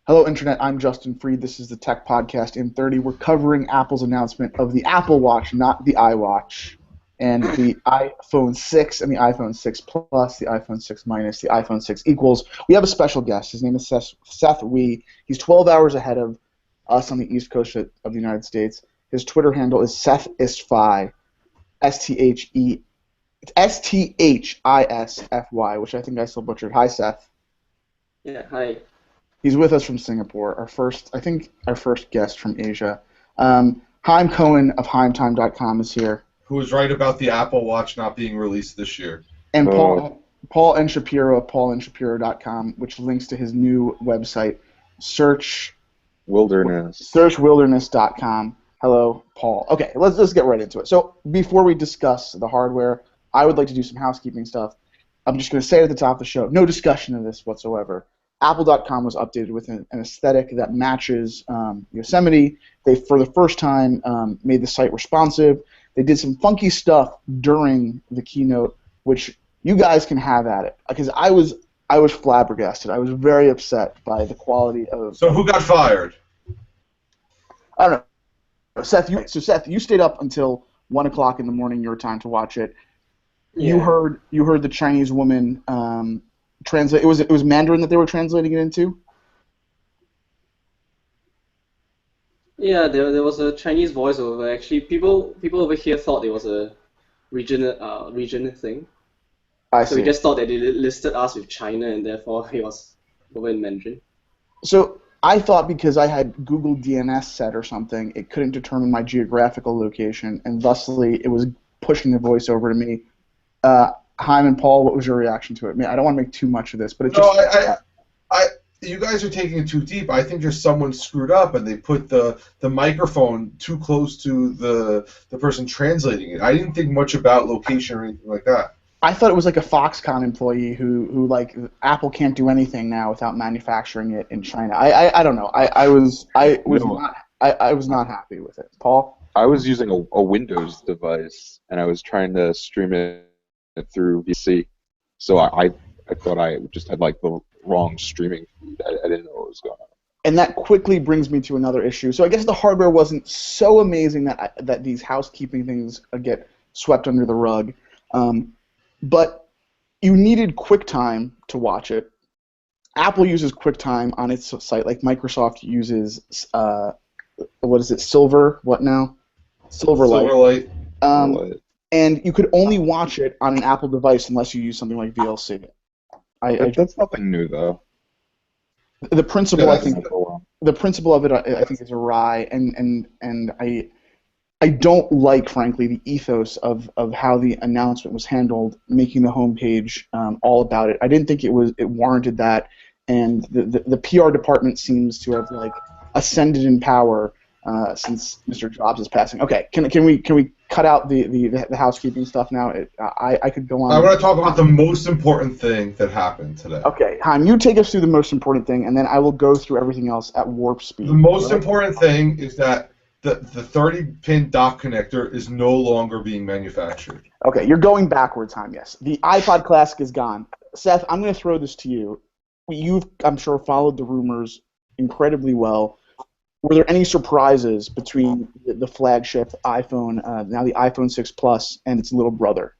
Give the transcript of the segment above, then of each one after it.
Hello, Internet. I'm Justin Freed. This is the Tech Podcast inThirty. We're covering Apple's announcement of the Apple Watch, not the iWatch, and the iPhone 6 and the iPhone 6 Plus, the iPhone 6 minus, the iPhone 6 equals. We have a special guest. His name is Seth Wee. He's 12 hours ahead of us on the East Coast of the United States. His Twitter handle is SethIsFy, S-T-H-E, it's S-T-H-I-S-F-Y, which I think I still butchered. Hi, Seth. Yeah, hi. He's with us from Singapore, our first guest from Asia. Haim Cohen of HaimTime.com is here. Who was right about the Apple Watch not being released this year. And Paul N. Shapiro of PaulNShapiro.com, which links to his new website, searchwilderness.com. Hello, Paul. Okay, let's get right into it. So before we discuss the hardware, I would like to do some housekeeping stuff. I'm just going to say at the top of the show, no discussion of this whatsoever. Apple.com was updated with an aesthetic that matches Yosemite. They, for the first time, made the site responsive. They did some funky stuff during the keynote, which you guys can have at it. Because I was flabbergasted. I was very upset by the quality of. So who got fired? I don't know. Seth, you stayed up until 1 o'clock in the morning your time to watch it. Yeah. You heard the Chinese woman. Translate. It was Mandarin that they were translating it into. Yeah, there was a Chinese voiceover. Actually, people over here thought it was a region thing. I see. So we just thought that they listed us with China, and therefore it was over in Mandarin. So I thought because I had Google DNS set or something, it couldn't determine my geographical location, and thusly it was pushing the voiceover to me. Haim and Paul, what was your reaction to it? I mean, I don't want to make too much of this, but it's just... you guys are taking it too deep. I think there's someone screwed up and they put the microphone too close to the person translating it. I didn't think much about location or anything like that. I thought it was like a Foxconn employee who like Apple can't do anything now without manufacturing it in China. I don't know. I was not happy with it. Paul? I was using a Windows device and I was trying to stream it through VC, so I thought I just had like the wrong streaming feed. I didn't know what was going on. And that quickly brings me to another issue. So I guess the hardware wasn't so amazing that these housekeeping things get swept under the rug, but you needed QuickTime to watch it. Apple uses QuickTime on its site, like Microsoft uses what is it? Silverlight. Silverlight. And you could only watch it on an Apple device unless you use something like VLC. That's nothing new, though. The principle, I think, the principle of it, I think, is awry, and I don't like, frankly, the ethos of how the announcement was handled, making the homepage all about it. I didn't think it warranted that, and the PR department seems to have like ascended in power since Mr. Jobs is passing. Okay, can we cut out the housekeeping stuff now? I could go on. I want to talk about the most important thing that happened today. Okay, Haim, you take us through the most important thing, and then I will go through everything else at warp speed. The most important thing is that the 30-pin dock connector is no longer being manufactured. Okay, you're going backwards, Haim, yes. The iPod Classic is gone. Seth, I'm going to throw this to you. You've, I'm sure, followed the rumors incredibly well. Were there any surprises between the flagship iPhone, now the iPhone 6 Plus, and its little brother?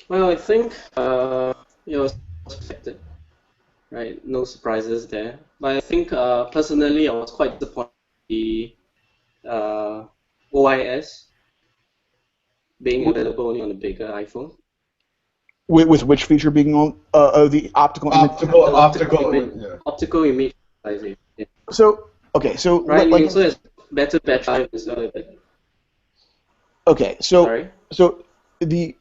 Well, I think it was expected, right? No surprises there. But I think personally, I was quite disappointed with the OIS being available only on the bigger iPhone. With which feature being on the optical image stabilization. Yeah. So okay, so right, it also has better battery life as well. Okay, so sorry? So I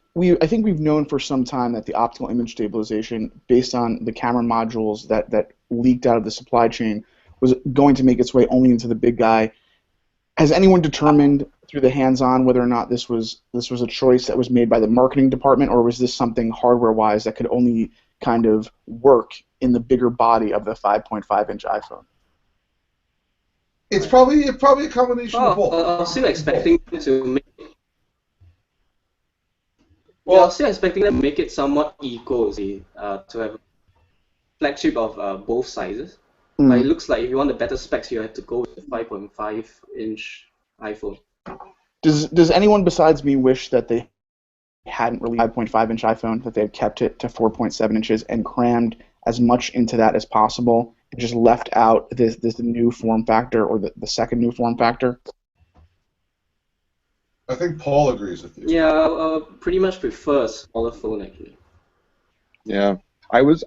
think we've known for some time that the optical image stabilization, based on the camera modules that leaked out of the supply chain, was going to make its way only into the big guy. Has anyone determined through the hands-on whether or not this was a choice that was made by the marketing department, or was this something hardware-wise that could only kind of work in the bigger body of the 5.5-inch iPhone? It's probably a combination of both. I was still expecting to make. Well, I was still expecting them to make it somewhat equal, to have flagship of both sizes. But it Mm. looks like if you want the better specs, you have to go with the 5.5-inch iPhone. Does anyone besides me wish that they hadn't released 5.5-inch iPhone, that they had kept it to 4.7 inches and crammed as much into that as possible, and just left out this new form factor, or the second new form factor? I think Paul agrees with you. Yeah, I pretty much prefer a smaller phone actually. Yeah, I was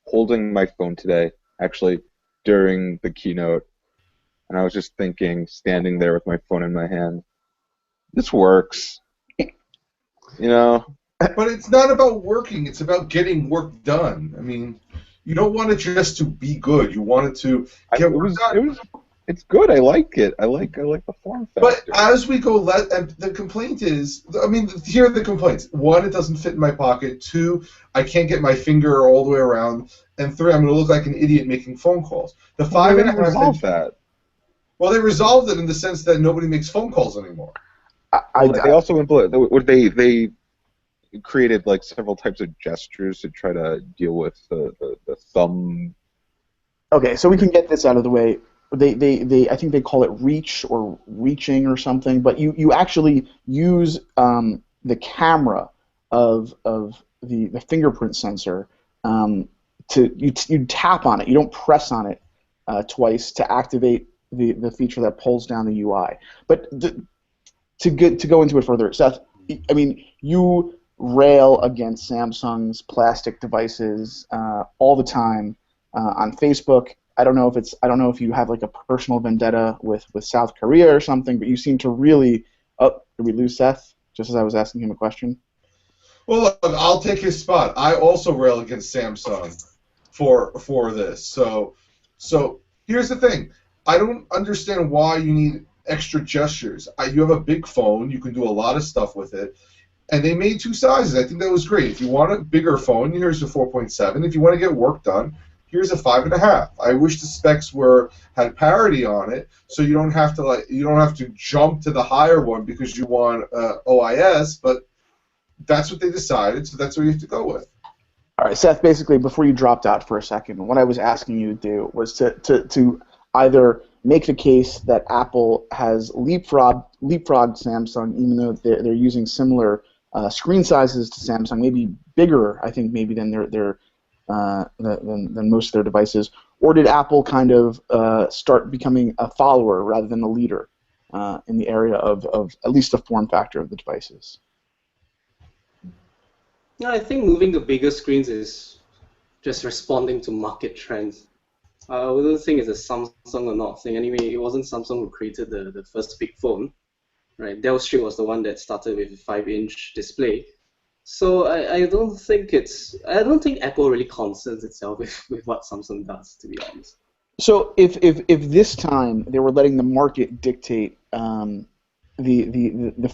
holding my phone today actually during the keynote, and I was just thinking, standing there with my phone in my hand, this works, you know. But it's not about working, it's about getting work done. I mean, you don't want it just to be good. You want it to It get work was done. it's good. I like it. I like the form But factor. as we go, and the complaint is, I mean, here are the complaints. One, it doesn't fit in my pocket. Two, I can't get my finger all the way around. And three, I'm going to look like an idiot making phone calls. The Well, they five and already a half resolved inch. that. Well, they resolved it in the sense that nobody makes phone calls anymore. Well, they also implement. They created like several types of gestures to try to deal with the thumb. Okay, so we can get this out of the way. They I think they call it reach or reaching or something, but you actually use the camera of the fingerprint sensor, you tap on it. You don't press on it twice to activate the feature that pulls down the UI. But to go into it further, Seth, I mean, you rail against Samsung's plastic devices all the time on Facebook. I don't know if you have like a personal vendetta with South Korea or something, but you seem to really. Oh, did we lose Seth? Just as I was asking him a question. Well, look, I'll take his spot. I also rail against Samsung for this. So here's the thing. I don't understand why you need extra gestures. You have a big phone. You can do a lot of stuff with it. And they made two sizes. I think that was great. If you want a bigger phone, here's a 4.7. If you want to get work done, here's a 5.5. I wish the specs had parity on it, so you don't have to jump to the higher one because you want OIS. But that's what they decided, so that's what you have to go with. All right, Seth, basically, before you dropped out for a second, what I was asking you to do was to either make the case that Apple has leapfrogged Samsung, even though they're using similar screen sizes to Samsung, maybe bigger, I think, maybe than than most of their devices, or did Apple kind of start becoming a follower rather than a leader in the area of at least the form factor of the devices? No, I think moving to bigger screens is just responding to market trends. I wouldn't think it's a Samsung or not thing. Anyway, it wasn't Samsung who created the first big phone, right? Dell Street was the one that started with a 5-inch display. So I don't think Apple really concerns itself with what Samsung does, to be honest. So if this time they were letting the market dictate the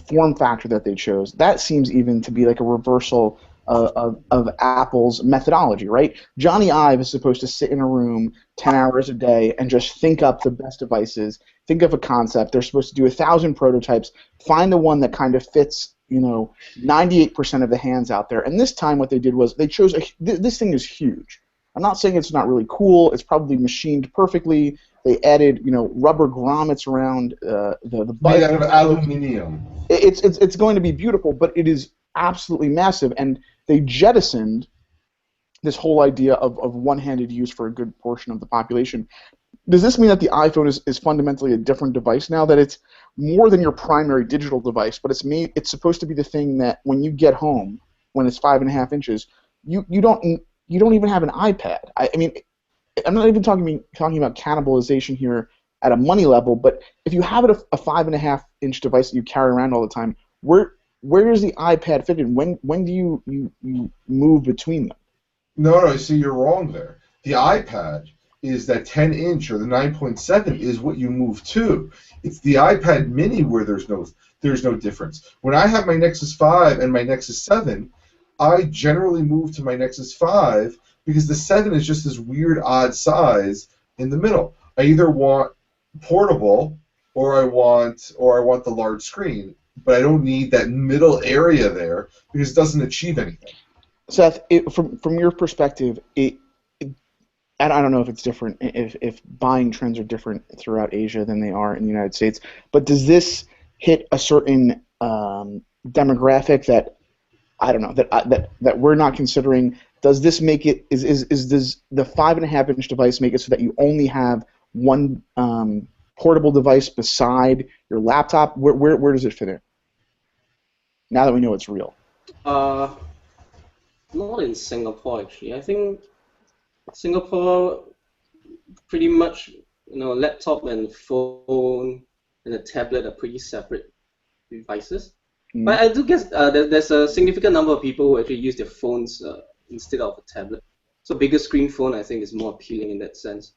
form factor that they chose, that seems even to be like a reversal of Apple's methodology, right? Johnny Ive is supposed to sit in a room 10 hours a day and just think up the best devices, think of a concept. They're supposed to do 1,000 prototypes, find the one that kind of fits, 98% of the hands out there. And this time what they did was they chose this thing is huge. I'm not saying it's not really cool. It's probably machined perfectly. They added, rubber grommets around the Made butt. out of aluminium. It's going to be beautiful, but it is absolutely massive. And they jettisoned this whole idea of one-handed use for a good portion of the population. Does this mean that the iPhone is fundamentally a different device now, that it's more than your primary digital device, but it's supposed to be the thing that when you get home, when it's 5.5 inches, you don't even have an iPad. I mean, I'm not even talking about cannibalization here at a money level, but if you have a 5.5-inch device that you carry around all the time, where does the iPad fit in? When do you move between them? No, see, you're wrong there. The iPad is that 10-inch or the 9.7 is what you move to. It's the iPad Mini where there's no difference. When I have my Nexus 5 and my Nexus 7, I generally move to my Nexus 5 because the 7 is just this weird odd size in the middle. I either want portable or I want the large screen, but I don't need that middle area there because it doesn't achieve anything. Seth, from your perspective, I don't know if it's different, if buying trends are different throughout Asia than they are in the United States, but does this hit a certain demographic that I don't know that we're not considering? Does this make it does the 5.5-inch device make it so that you only have one portable device beside your laptop? Where does it fit in? Now that we know it's real. Not in Singapore actually. I think Singapore pretty much, laptop and phone and a tablet are pretty separate devices. But I do guess there's a significant number of people who actually use their phones instead of a tablet. So bigger screen phone, I think, is more appealing in that sense.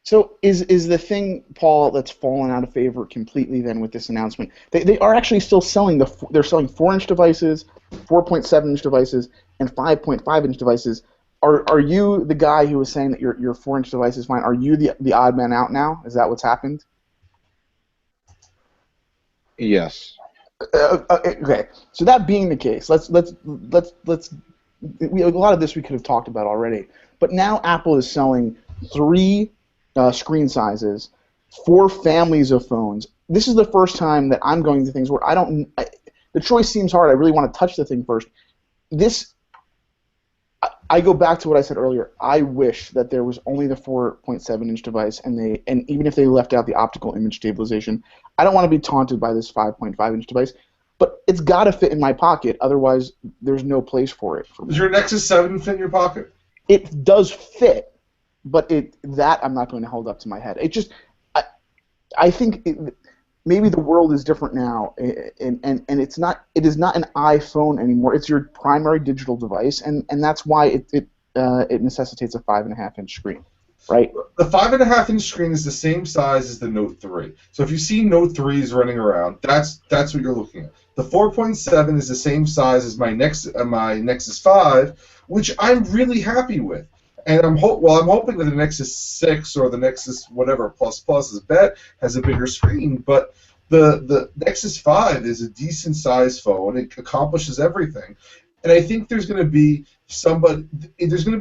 So is the thing, Paul, that's fallen out of favor completely then with this announcement? They are actually still selling they're selling 4-inch devices, 4.7-inch devices, and 5.5-inch devices. Are you the guy who was saying that your 4-inch device is fine? Are you the odd man out now? Is that what's happened? Yes. Okay. So that being the case, let's a lot of this we could have talked about already. But now Apple is selling 3 screen sizes, 4 families of phones. This is the first time that I'm going to things where the choice seems hard. I really want to touch the thing first. I go back to what I said earlier. I wish that there was only the 4.7-inch device, and even if they left out the optical image stabilization, I don't want to be taunted by this 5.5-inch device. But it's got to fit in my pocket, otherwise there's no place for it. Does your Nexus 7 fit in your pocket? It does fit, but that I'm not going to hold up to my head. I think maybe the world is different now, and it is not an iPhone anymore. It's your primary digital device, and that's why it necessitates a 5.5-inch screen, right? The 5.5-inch screen is the same size as the Note 3. So if you see Note 3s running around, that's what you're looking at. The 4.7 is the same size as my Nexus 5, which I'm really happy with. And I'm hoping that the Nexus 6 or the Nexus whatever plus is has a bigger screen, but the Nexus 5 is a decent sized phone. It accomplishes everything, and I think there's going to be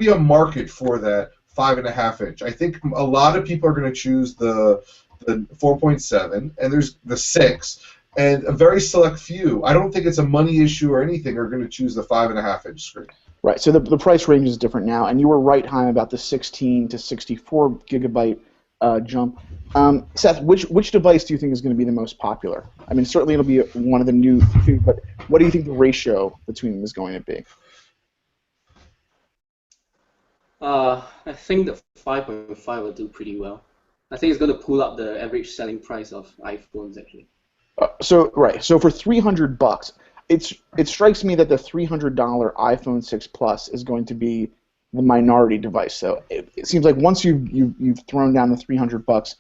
a market for that 5.5-inch. I think a lot of people are going to choose the 4.7, and there's the 6, and a very select few. I don't think it's a money issue or anything. Are going to choose the 5.5-inch screen. Right, so the price range is different now, and you were right, Chaim, about the 16 to 64 gigabyte jump. Seth, which device do you think is going to be the most popular? I mean, certainly it'll be one of the new two, but what do you think the ratio between them is going to be? I think the 5.5 will do pretty well. I think it's going to pull up the average selling price of iPhones actually. So for $300. It strikes me that the $300 iPhone 6 Plus is going to be the minority device. So it seems like once you've thrown down the $300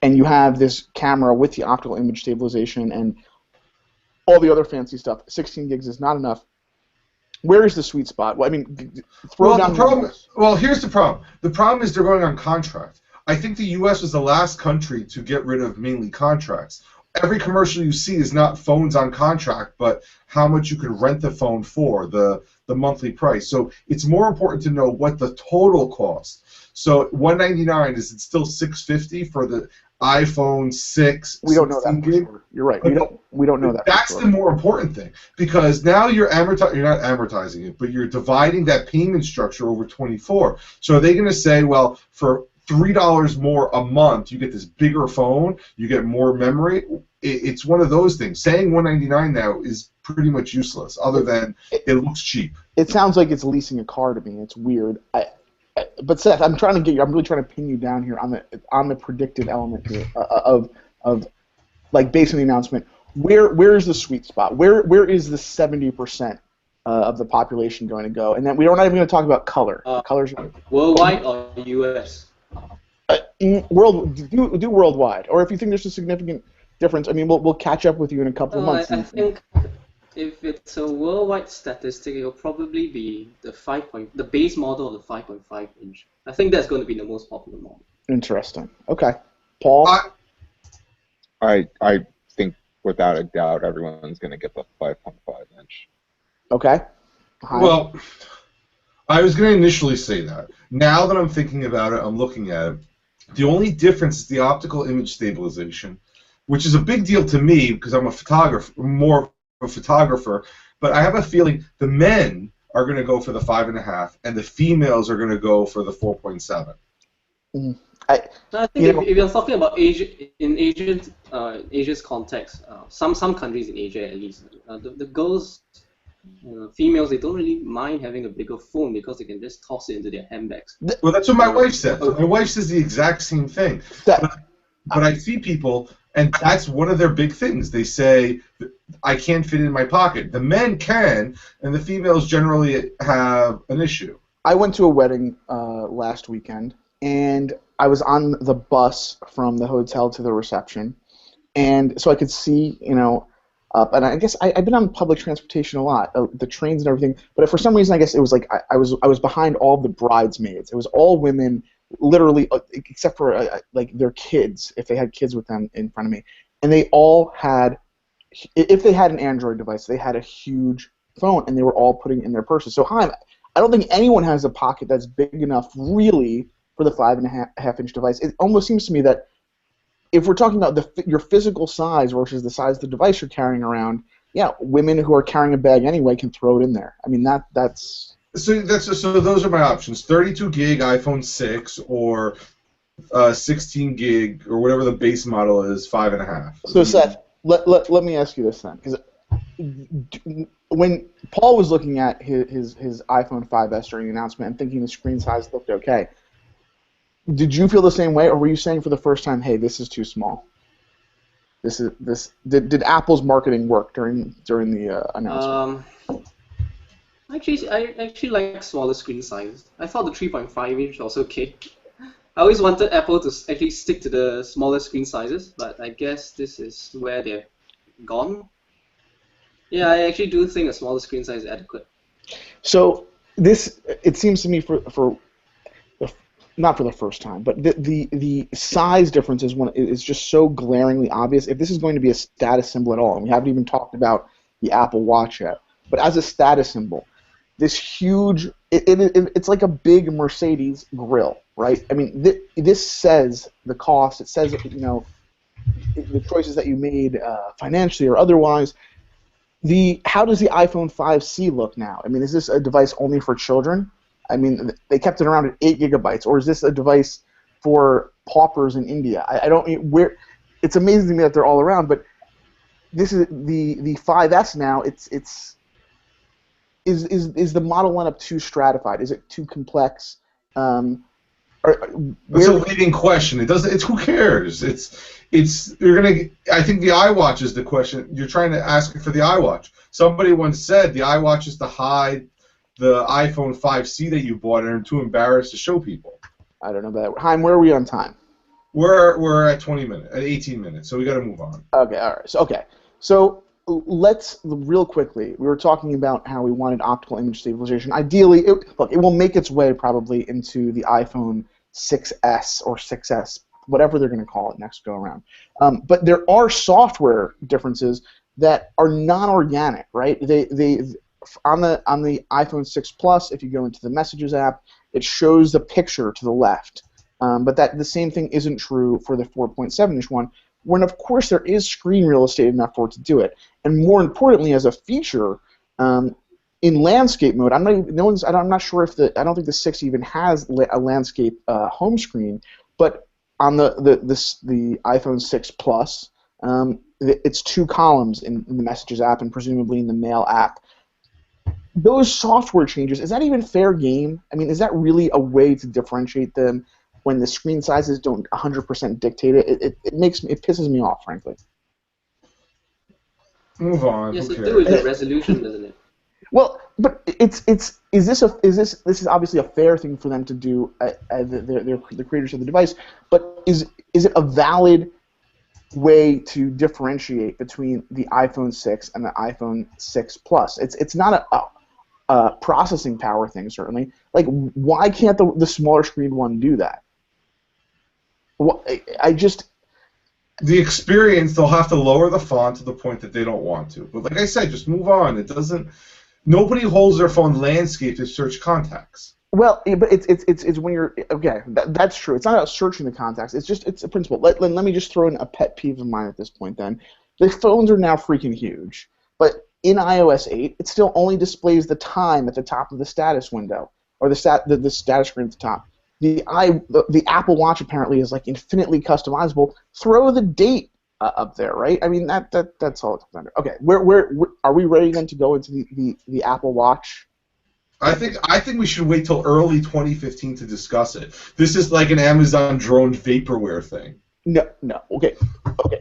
and you have this camera with the optical image stabilization and all the other fancy stuff, 16 gigs is not enough. Where is the sweet spot? Well, I mean, here's the problem. The problem is they're going on contract. I think the U.S. was the last country to get rid of mainly contracts. Every commercial you see is not phones on contract, but how much you can rent the phone for, the monthly price. So it's more important to know what the total cost. So $199, is it still $650 for the iPhone 6? We don't know that for sure. You're right. We don't know that. That's the more important thing, because now you're not amortizing it, but you're dividing that payment structure over 24. So are they going to say, well, for $3 more a month, you get this bigger phone, you get more memory? It's one of those things. Saying $199 now is pretty much useless, other than it looks cheap. It sounds like it's leasing a car to me. It's weird. But Seth, I'm really trying to pin you down here on the predicted element here of like based on the announcement. Where is the sweet spot? Where is the 70% of the population going to go? And then we're not even going to talk about color. Colors worldwide or US? Do worldwide, or if you think there's a significant difference, I mean, we'll catch up with you in a couple of months. I think if it's a worldwide statistic, it'll probably be the base model of the 5.5 inch. I think that's going to be the most popular model. Interesting. Okay, Paul. I think without a doubt everyone's going to get the 5.5 inch. Okay. Well, I was going to initially say that. Now that I'm thinking about it, I'm looking at it. The only difference is the optical image stabilization, which is a big deal to me because I'm a photographer, more of a photographer. But I have a feeling the men are going to go for the 5.5, and the females are going to go for the 4.7. Mm. I think if you're talking about Asia, in Asia's context, some countries in Asia at least, the girls, females, they don't really mind having a bigger phone because they can just toss it into their handbags. Well, that's what my wife says. My wife says the exact same thing. But I see people, and that's one of their big things. They say, I can't fit it in my pocket. The men can, and the females generally have an issue. I went to a wedding last weekend, and I was on the bus from the hotel to the reception, and so I could see, and I guess I've been on public transportation a lot, the trains and everything, but for some reason I guess it was like I was behind all the bridesmaids. It was all women, literally, except for like their kids, if they had kids with them in front of me, and they all had, if they had an Android device, they had a huge phone, and they were all putting it in their purses. So I don't think anyone has a pocket that's big enough, really, for the 5.5-inch device. It almost seems to me that if we're talking about your physical size versus the size of the device you're carrying around, yeah, women who are carrying a bag anyway can throw it in there. I mean, that's... So those are my options: 32 gig iPhone 6 or 16 gig or whatever the base model is, 5.5. So Seth, let me ask you this then, because when Paul was looking at his iPhone 5S during the announcement and thinking the screen size looked okay, did you feel the same way, or were you saying for the first time, "Hey, this is too small"? Did Apple's marketing work during the announcement? I actually like smaller screen sizes. I thought the 3.5-inch was okay. I always wanted Apple to actually stick to the smaller screen sizes, but I guess this is where they're gone. Yeah, I actually do think a smaller screen size is adequate. So it seems to me not for the first time, but the size difference is just so glaringly obvious. If this is going to be a status symbol at all, and we haven't even talked about the Apple Watch yet, but as a status symbol, this huge, it's like a big Mercedes grill, right? I mean, this says the cost. It says, the choices that you made financially or otherwise. How does the iPhone 5C look now? I mean, is this a device only for children? I mean, they kept it around at 8 gigabytes, or is this a device for paupers in India? I don't. It's amazing to me that they're all around, but this is the 5S now. Is the model lineup too stratified? Is it too complex? It's a leading question. It doesn't. It's who cares? You're gonna. I think the iWatch is the question. You're trying to ask for the iWatch. Somebody once said the iWatch is to hide the iPhone 5C that you bought and are too embarrassed to show people. I don't know about that. Chaim, where are we on time? We're at 18 minutes, so we got to move on. Okay, all right. So let's real quickly. We were talking about how we wanted optical image stabilization. Ideally, it will make its way probably into the iPhone 6S or 6S, whatever they're going to call it next go around. But there are software differences that are non-organic, right? On the iPhone 6 Plus, if you go into the Messages app, it shows the picture to the left. But the same thing isn't true for the 4.7-inch one, when of course there is screen real estate enough for it to do it. And more importantly, as a feature, in landscape mode, I'm not sure if I don't think the 6 even has a landscape home screen, but on the iPhone 6 Plus, it's 2 columns in the Messages app and presumably in the Mail app. Those software changes, is that even fair game? I mean, is that really a way to differentiate them when the screen sizes don't 100% dictate it? It pisses me off, frankly. Move on. Yes, it do with the resolution, doesn't it? Well, but is this obviously a fair thing for them to do? The creators of the device, but is it a valid way to differentiate between the iPhone 6 and the iPhone 6 Plus? It's not a processing power thing, certainly. Like, why can't the smaller screen one do that? The experience, they'll have to lower the font to the point that they don't want to. But like I said, just move on. Nobody holds their phone landscape to search contacts. Well, but it's when you're okay. That's true. It's not about searching the contacts. It's a principle. Let me just throw in a pet peeve of mine at this point. Then the phones are now freaking huge, but in iOS 8, it still only displays the time at the top of the status window or the status screen at the top. The Apple Watch apparently is like infinitely customizable. Throw the date up there, right? I mean that's all it comes under. Okay, where are we ready then to go into the Apple Watch? I think we should wait till early 2015 to discuss it. This is like an Amazon drone vaporware thing. No. Okay.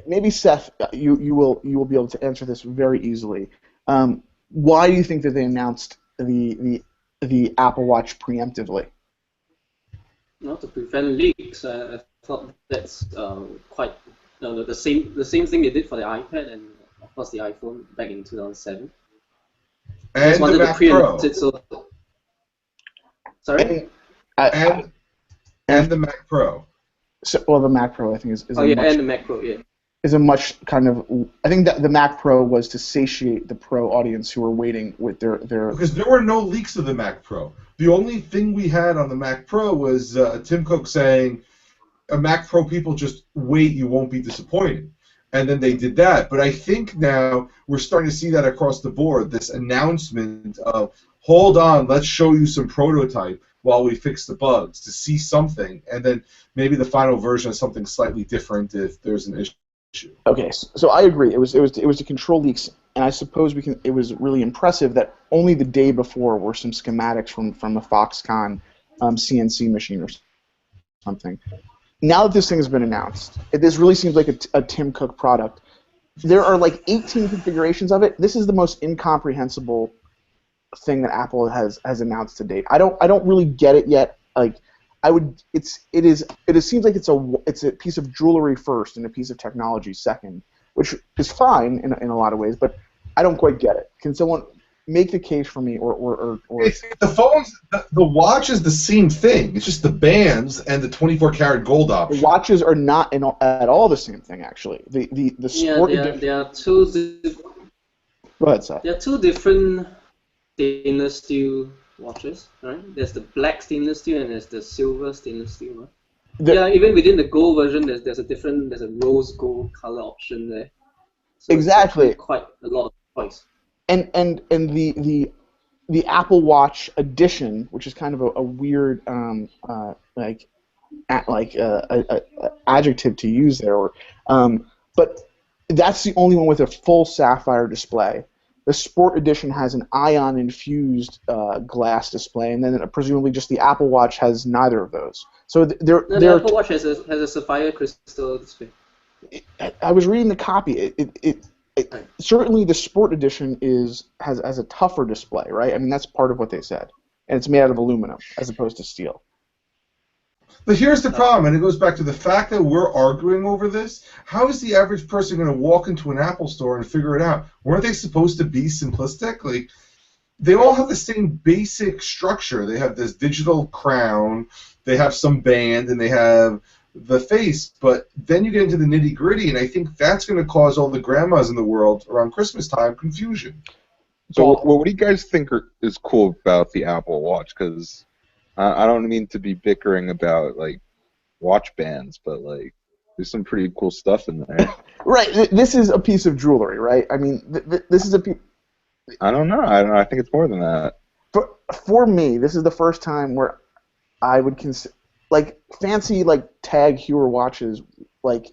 Maybe Seth, you will be able to answer this very easily. Why do you think that they announced the Apple Watch preemptively? Not to prevent leaks. I thought that's quite the same thing they did for the iPad and of course the iPhone back in 2007. And Just the wanted to Mac Pro. preempt it so. Sorry. And the Mac Pro. So, well, the Mac Pro I think is Oh yeah, and the Mac Pro, yeah. Is a much kind of I think that the Mac Pro was to satiate the Pro audience who were waiting with their because there were no leaks of the Mac Pro. The only thing we had on the Mac Pro was Tim Cook saying, Mac Pro people just wait, you won't be disappointed. And then they did that. But I think now we're starting to see that across the board, this announcement of, hold on, let's show you some prototype while we fix the bugs to see something, and then maybe the final version is something slightly different if there's an issue. Okay, so I agree. It was to control leaks, and I suppose it was really impressive that only the day before were some schematics from a Foxconn CNC machine or something. Now that this thing has been announced, this really seems like a Tim Cook product. There are like 18 configurations of it. This is the most incomprehensible thing that Apple has announced to date. I don't really get it yet. Like it seems like it's a piece of jewelry first and a piece of technology second, which is fine in a lot of ways, but I don't quite get it. Can someone make the case for me or the phones, the watch is the same thing. It's just the bands and the 24-karat gold option. The watches are not at all the same thing, actually. The sport edition. There are two. Go ahead, Seth. There are two different stainless steel watches, right? There's the black stainless steel and there's the silver stainless steel. Right? Even within the gold version, there's a rose gold color option there. So exactly. Quite a lot of choice. And the Apple Watch Edition, which is kind of a weird adjective to use there, but that's the only one with a full sapphire display. The Sport Edition has an ion-infused glass display, and then presumably just the Apple Watch has neither of those. So the Apple Watch has a sapphire crystal display. I was reading the copy. Certainly, the Sport Edition has a tougher display, right? I mean, that's part of what they said, and it's made out of aluminum as opposed to steel. But here's the problem, and it goes back to the fact that we're arguing over this. How is the average person going to walk into an Apple store and figure it out? Weren't they supposed to be simplistic? Like, they all have the same basic structure. They have this digital crown, they have some band, and they have the face. But then you get into the nitty-gritty, and I think that's going to cause all the grandmas in the world around Christmas time confusion. So, what do you guys think is cool about the Apple Watch? Because I don't mean to be bickering about like watch bands, but like there's some pretty cool stuff in there. Right. This is a piece of jewelry, right? I mean, this is a piece. I don't know. I think it's more than that. For me, this is the first time where I would consider like fancy like Tag Heuer watches like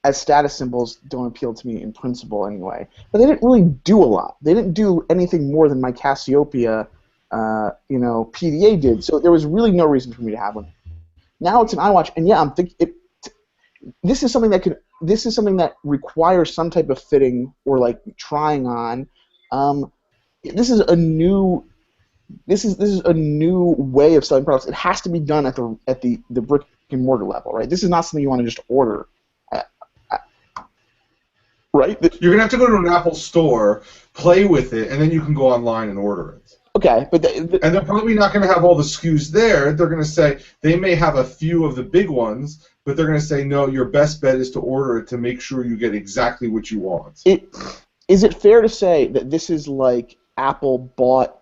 as status symbols don't appeal to me in principle anyway. But they didn't really do a lot. They didn't do anything more than my Cassiopeia PDA did, so there was really no reason for me to have one. Now it's an iWatch, and yeah, I'm thinking this is something that requires some type of fitting or like trying on. This is a new way of selling products. It has to be done at the brick and mortar level, right? This is not something you want to just order. Right? You're gonna have to go to an Apple store, play with it, and then you can go online and order it. Okay, but and they're probably not going to have all the SKUs there. They're going to say they may have a few of the big ones, but they're going to say no. Your best bet is to order it to make sure you get exactly what you want. Is it fair to say that this is like Apple bought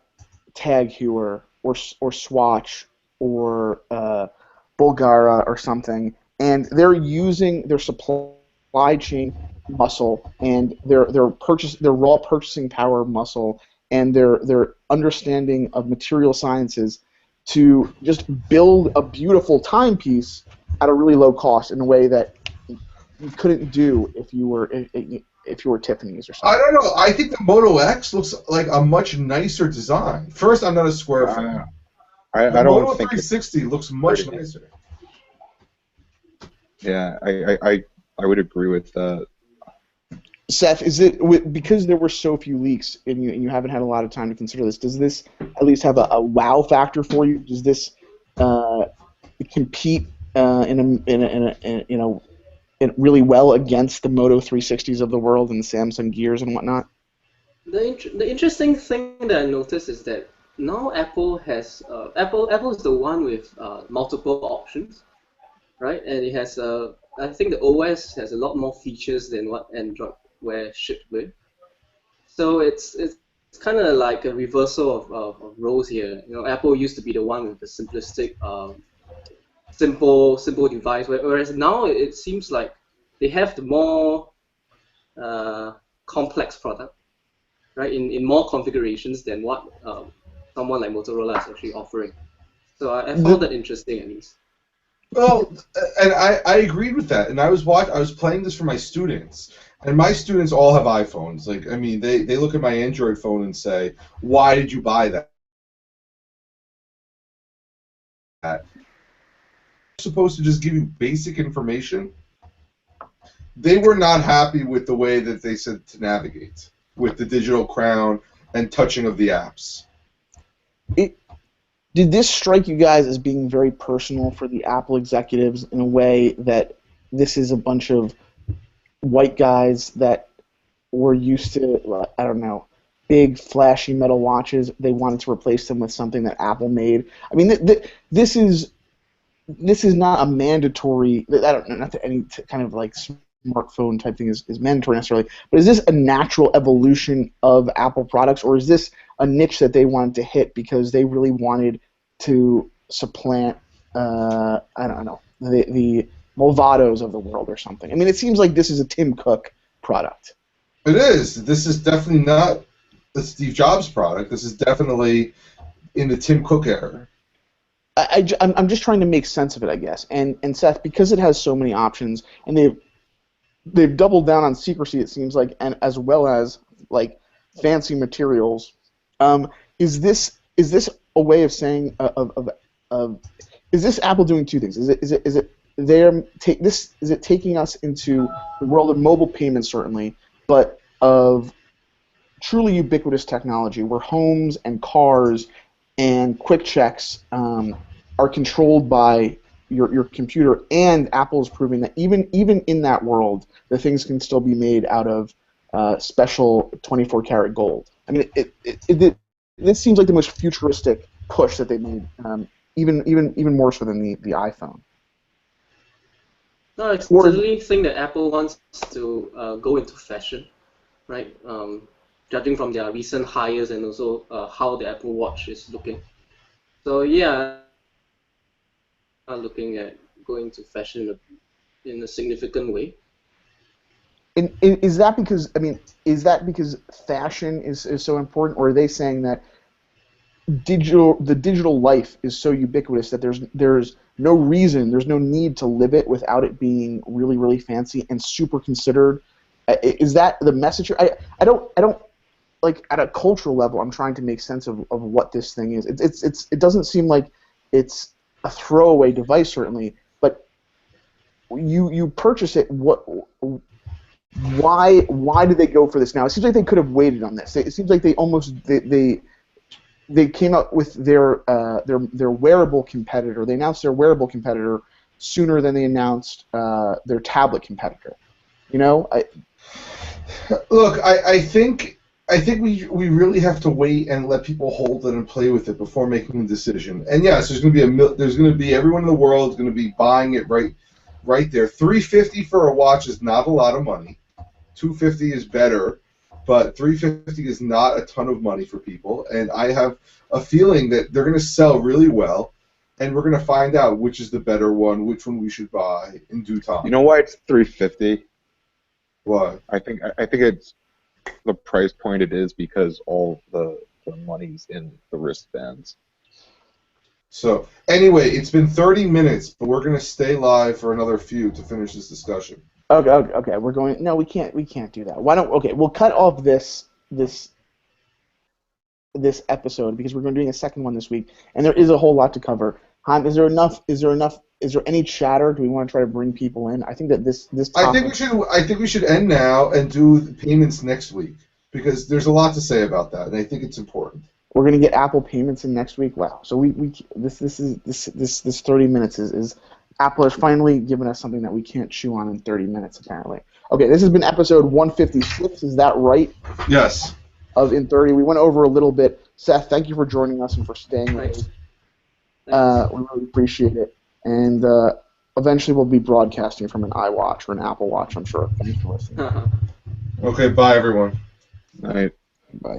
Tag Heuer or Swatch or Bulgara or something, and they're using their supply chain muscle and their raw purchasing power muscle and their understanding of material sciences to just build a beautiful timepiece at a really low cost in a way that you couldn't do if you were Tiffany's or I something. don't know. I think the Moto X looks like a much nicer design. First, I'm not a Square fan. The I don't Moto think it's 360 looks much pretty. nicer. Yeah, I would agree with that. Seth, because there were so few leaks and you haven't had a lot of time to consider this? Does this at least have a wow factor for you? Does this uh, compete really well against the Moto 360s of the world and the Samsung Gears and whatnot? The interesting thing that I noticed is that now Apple has Apple is the one with multiple options, right? And it has I think the OS has a lot more features than what Android Wear shipped with. So it's kind of like a reversal of roles here. You know, Apple used to be the one with the simplistic, simple device, whereas now it seems like they have the more uh, complex product, right? In more configurations than what someone like Motorola is actually offering. So I found that interesting at least. Well, and I agreed with that. And I was playing this for my students, and my students all have iPhones. Like, I mean, they look at my Android phone and say, "Why did you buy that?" Supposed to just give you basic information. They were not happy with the way that they said to navigate with the digital crown and touching of the apps. Did this strike you guys as being very personal for the Apple executives in a way that this is a bunch of white guys that were used to, well, I don't know, big flashy metal watches? They wanted to replace them with something that Apple made. I mean, this is not a mandatory. I don't know, not that any kind of like smartphone type thing is mandatory necessarily, but is this a natural evolution of Apple products, or is this a niche that they wanted to hit because they really wanted to supplant, I don't know, the Movados of the world or something? I mean, it seems like this is a Tim Cook product. It is. This is definitely not the Steve Jobs product. This is definitely in the Tim Cook era. I'm just trying to make sense of it, I guess. And Seth, because it has so many options, and they've doubled down on secrecy, it seems like, and as well as like fancy materials. Is this a way of saying is this Apple doing two things? Is it taking us into the world of mobile payments certainly, but of truly ubiquitous technology where homes and cars and quick checks are controlled by your computer, and Apple is proving that even in that world, the things can still be made out of special 24 karat gold. I mean, this seems like the most futuristic push that they made, even more so than the iPhone. No, I certainly think that Apple wants to go into fashion, right? Judging from their recent hires and also how the Apple Watch is looking. So yeah, I'm looking at going to fashion in a significant way. And is that because fashion is so important, or are they saying that the digital life is so ubiquitous that there's no reason, there's no need to live it without it being really, really fancy and super considered? Is that the message? I don't like, at a cultural level, I'm trying to make sense of what this thing is. It doesn't seem like it's a throwaway device, certainly, but you purchase it. Why did they go for this now? It seems like they could have waited on this. It seems like they came up with their wearable competitor. They announced their wearable competitor sooner than they announced their tablet competitor. You know, Look, I think we really have to wait and let people hold it and play with it before making a decision. And yes, there's going to be everyone in the world is going to be buying it right there. $350 for a watch is not a lot of money. $250 is better, but $350 is not a ton of money for people. And I have a feeling that they're going to sell really well. and we're going to find out which is the better one, which one we should buy in due time. You know why it's $350? Why? I think it's the price point it is because all the money's in the wristbands. So, anyway, it's been 30 minutes, but we're going to stay live for another few to finish this discussion. Okay. We're going. No, we can't do that. Why don't? Okay, we'll cut off this episode because we're going to do a second one this week, and there is a whole lot to cover. Han, is there any chatter? Do we want to try to bring people in? I think that this topic... I think we should end now and do the payments next week because there's a lot to say about that, and I think it's important. We're going to get Apple payments in next week. Wow. So this 30 minutes is Apple has finally given us something that we can't chew on in 30 minutes apparently. Okay, this has been episode 156. Is that right? Yes. Of inThirty. We went over a little bit. Seth, thank you for joining us and for staying with us. We really appreciate it. And eventually we'll be broadcasting from an iWatch or an Apple Watch, I'm sure. Thanks for listening. Okay, bye, everyone. All right. Bye.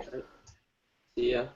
See ya.